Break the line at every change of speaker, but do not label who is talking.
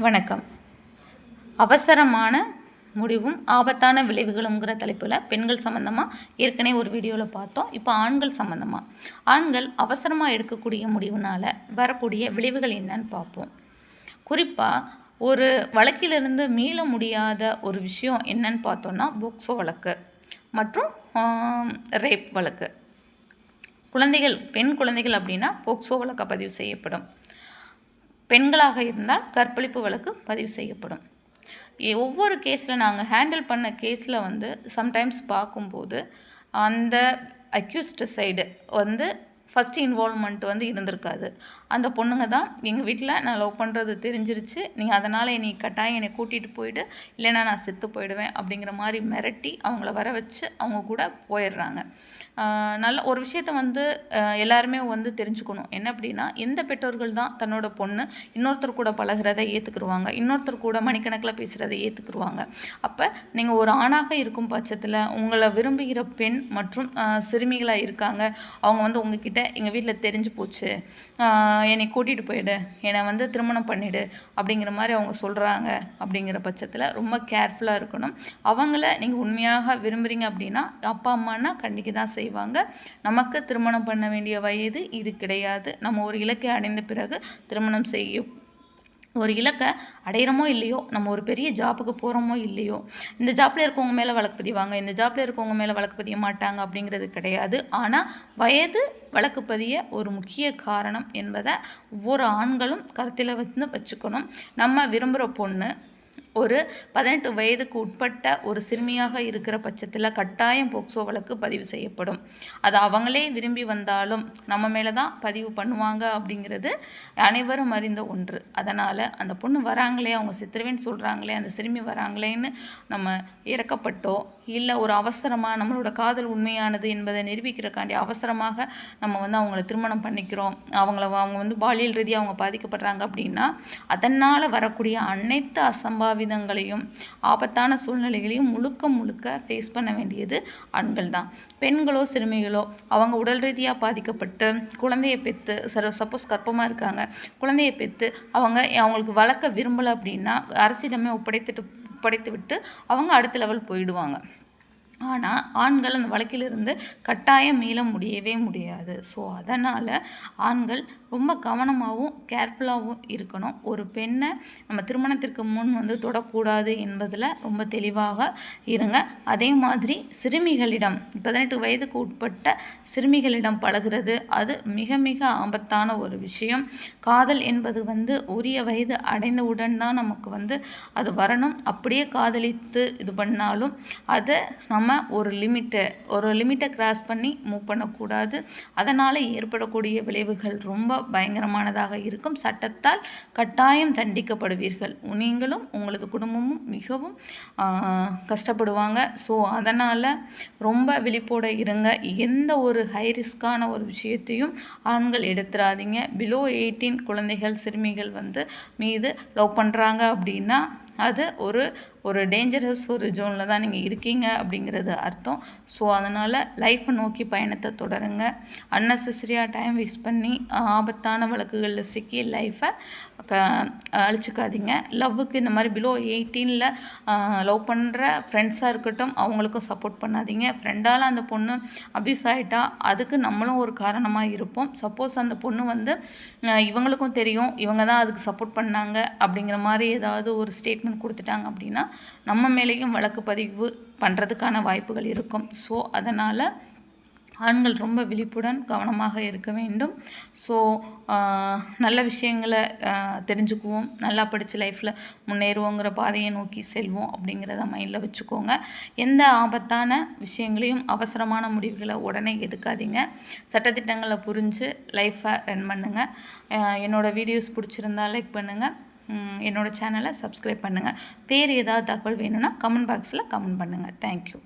வணக்கம். அவசரமான முடிவும் ஆபத்தான விளைவுகளுங்கிற தலைப்பில் பெண்கள் சம்மந்தமாக ஏற்கனவே ஒரு வீடியோவில் பார்த்தோம். இப்போ ஆண்கள் சம்மந்தமாக ஆண்கள் அவசரமாக எடுக்கக்கூடிய முடிவுனால் வரக்கூடிய விளைவுகள் என்னன்னு பார்ப்போம். குறிப்பாக ஒரு வழக்கிலிருந்து மீள முடியாத ஒரு விஷயம் என்னன்னு பார்த்தோன்னா போக்சோ வழக்கு மற்றும் ரேப் வழக்கு. பெண் குழந்தைகள் அப்படின்னா போக்சோ வழக்கு பதிவு செய்யப்படும். பெண்களாக இருந்தால் கற்பழிப்பு வழக்கு பதிவு செய்யப்படும். ஒவ்வொரு கேஸில் நாங்கள் ஹேண்டில் பண்ண கேஸில் சம்டைம்ஸ் பார்க்கும்போது அந்த அக்யூஸ்டு சைடு ஃபஸ்ட்டு இன்வால்வ்மெண்ட் இருந்திருக்காது. அந்த பொண்ணுங்க தான் எங்கள் வீட்டில் நான் லவ் பண்ணுறது தெரிஞ்சிருச்சு, நீங்கள் அதனால் என்னை கட்டாயம் என்னை கூட்டிகிட்டு போயிட்டு இல்லைன்னா நான் செத்து போயிடுவேன் அப்படிங்கிற மாதிரி மிரட்டி அவங்கள வர வச்சு அவங்க கூட போயிடுறாங்க. நல்ல ஒரு விஷயத்த எல்லாருமே தெரிஞ்சுக்கணும். என்ன அப்படின்னா, எந்த பெற்றோர்கள் தான் தன்னோட பொண்ணு இன்னொருத்தர் கூட பழகிறத ஏற்றுக்குருவாங்க, இன்னொருத்தர் கூட மணிக்கணக்கில் பேசுகிறத ஏற்றுக்குருவாங்க. அப்போ நீங்கள் ஒரு ஆணாக இருக்கும் பட்சத்தில் உங்களை விரும்புகிற பெண் மற்றும் சிறுமிகளாக இருக்காங்க, அவங்க உங்ககிட்ட எங்கள் வீட்டில் தெரிஞ்சு போச்சு, என்னை கூட்டிகிட்டு போயிடு, என்னை திருமணம் பண்ணிவிடு அப்படிங்கிற மாதிரி அவங்க சொல்கிறாங்க. அப்படிங்கிற பட்சத்தில் ரொம்ப கேர்ஃபுல்லாக இருக்கணும். அவங்கள நீங்கள் உண்மையாக விரும்புகிறீங்க அப்படின்னா அப்பா அம்மானா கண்டிக்க தான் செய்வாங்க. நமக்கு திருமணம் பண்ண வேண்டிய வயது இது கிடையாது. நம்ம ஒரு இலக்கை அடைந்த பிறகு திருமணம் ஒரு இலக்கை அடையிறமோ இல்லையோ, நம்ம ஒரு பெரிய ஜாப்புக்கு போகிறோமோ இல்லையோ, இந்த ஜாப்பில் இருக்கவங்க மேலே வழக்கு பதிவாங்க, இந்த ஜாப்பில் இருக்கவங்க மேலே வழக்கு பதிய மாட்டாங்க அப்படிங்கிறது கிடையாது. ஆனால் வயது வழக்கு பதிய ஒரு முக்கிய காரணம் என்பதை ஒவ்வொரு ஆண்களும் கருத்தில் வச்சுக்கணும். நம்ம விரும்புகிற பொண்ணு ஒரு 18 வயதுக்கு உட்பட்ட ஒரு சிறுமியாக இருக்கிற பட்சத்தில் கட்டாயம் போக்சோ வழக்கு பதிவு செய்யப்படும். அது அவங்களே விரும்பி வந்தாலும் நம்ம மேலே தான் பதிவு பண்ணுவாங்க அப்படிங்கிறது அனைவரும் அறிந்த ஒன்று. அதனால் அந்த பொண்ணு வராங்களே, அவங்க சித்திரவேன்னு சொல்கிறாங்களே, அந்த சிறுமி வராங்களேன்னு நம்ம இறக்கப்பட்டோ இல்லை ஒரு அவசரமாக நம்மளோட காதல் உண்மையானது என்பதை நிரூபிக்கிறக்காண்டி அவசரமாக நம்ம அவங்கள திருமணம் பண்ணிக்கிறோம், அவங்க பாலியல் ரீதியாக அவங்க பாதிக்கப்படுறாங்க அப்படின்னா அதனால் வரக்கூடிய அனைத்து அசம்பாவிதங்களையும் ஆபத்தான சூழ்நிலைகளையும் முழுக்க ஃபேஸ் பண்ண வேண்டியது ஆண்கள் தான். பெண்களோ சிறுமிகளோ அவங்க உடல் ரீதியாக பாதிக்கப்பட்டு குழந்தையை பெற்று சப்போஸ் கர்ப்பமாக இருக்காங்க, குழந்தையை பெற்று அவங்களுக்கு வளர்க்க விரும்பலை அப்படின்னா அரசிடமே ஒப்படைத்து விட்டு அவங்க அடுத்த லெவல் போயிடுவாங்க. ஆனால் ஆண்கள் அந்த வழக்கிலிருந்து கட்டாயம் மீள முடியவே முடியாது. ஸோ அதனால் ஆண்கள் ரொம்ப கவனமாகவும் கேர்ஃபுல்லாகவும் இருக்கணும். ஒரு பெண்ணை நம்ம திருமணத்திற்கு முன் தொடக்கூடாது என்பதில் ரொம்ப தெளிவாக இருங்க. அதே மாதிரி சிறுமிகளிடம் 18 வயதுக்கு உட்பட்ட சிறுமிகளிடம் பழகிறது அது மிக மிக ஆபத்தான ஒரு விஷயம். காதல் என்பது உரிய வயது அடைந்தவுடன் தான் நமக்கு அது வரணும். அப்படியே காதலித்து இது பண்ணாலும் அதை நம்ம ஒரு லிமிட்டை கிராஸ் பண்ணி மூவ் பண்ணக்கூடாது. அதனால் ஏற்படக்கூடிய விளைவுகள் ரொம்ப பயங்கரமானதாக இருக்கும். சட்டத்தால் கட்டாயம் தண்டிக்கப்படுவீர்கள். நீங்களும் உங்களது குடும்பமும் மிகவும் கஷ்டப்படுவாங்க. ஸோ அதனால் ரொம்ப விழிப்போடு இருங்க. எந்த ஒரு ஹை ரிஸ்கான ஒரு விஷயத்தையும் ஆண்கள் எடுத்துடாதீங்க. பிலோ 18 குழந்தைகள் சிறுமிகள் மீது லவ் பண்ணுறாங்க அப்படின்னா அது ஒரு டேஞ்சரஸ் ஒரு ஜோனில் தான் நீங்கள் இருக்கீங்க அப்படிங்கிறது அர்த்தம். ஸோ அதனால் லைஃப்பை நோக்கி பயணத்தை தொடருங்க. அன்னெசரியாக டைம் வேஸ்ட் பண்ணி ஆபத்தான வழக்குகளில் சிக்கி லைஃப்பை அழிச்சிக்காதீங்க. லவ்வுக்கு இந்த மாதிரி பிலோ 18 லவ் பண்ணுற ஃப்ரெண்ட்ஸாக இருக்கட்டும், அவங்களுக்கும் சப்போர்ட் பண்ணாதீங்க. ஃப்ரெண்டால் அந்த பொண்ணு அப்யூஸ் ஆகிட்டா அதுக்கு நம்மளும் ஒரு காரணமாக இருப்போம். சப்போஸ் அந்த பொண்ணு இவங்களுக்கும் தெரியும் இவங்க தான் அதுக்கு சப்போர்ட் பண்ணாங்க அப்படிங்கிற மாதிரி ஏதாவது ஒரு ஸ்டேட்மெண்ட் கொடுத்துட்டாங்க அப்படின்னா நம்ம மேலேயும் வழக்கு பதிவு பண்ணுறதுக்கான வாய்ப்புகள் இருக்கும். ஸோ அதனால் ஆண்கள் ரொம்ப விழிப்புடன் கவனமாக இருக்க வேண்டும். ஸோ நல்ல விஷயங்களை தெரிஞ்சுக்குவோம், நல்லா படித்து லைஃப்பில் முன்னேறுவோங்கிற பாதையை நோக்கி செல்வோம் அப்படிங்கிறத மைண்டில் வச்சுக்கோங்க. எந்த ஆபத்தான விஷயங்களையும் அவசரமான முடிவுகளை உடனே எடுக்காதீங்க. சட்டத்திட்டங்களை புரிஞ்சு லைஃப்பை ரன் பண்ணுங்கள். என்னோடய வீடியோஸ் பிடிச்சிருந்தால் லைக் பண்ணுங்கள், என்னோடய சேனலை சப்ஸ்கிரைப் பண்ணுங்கள். வேறு ஏதாவது தகவல் வேணும்னா கமெண்ட் பாக்ஸில் கமெண்ட் பண்ணுங்கள். தேங்க்யூ.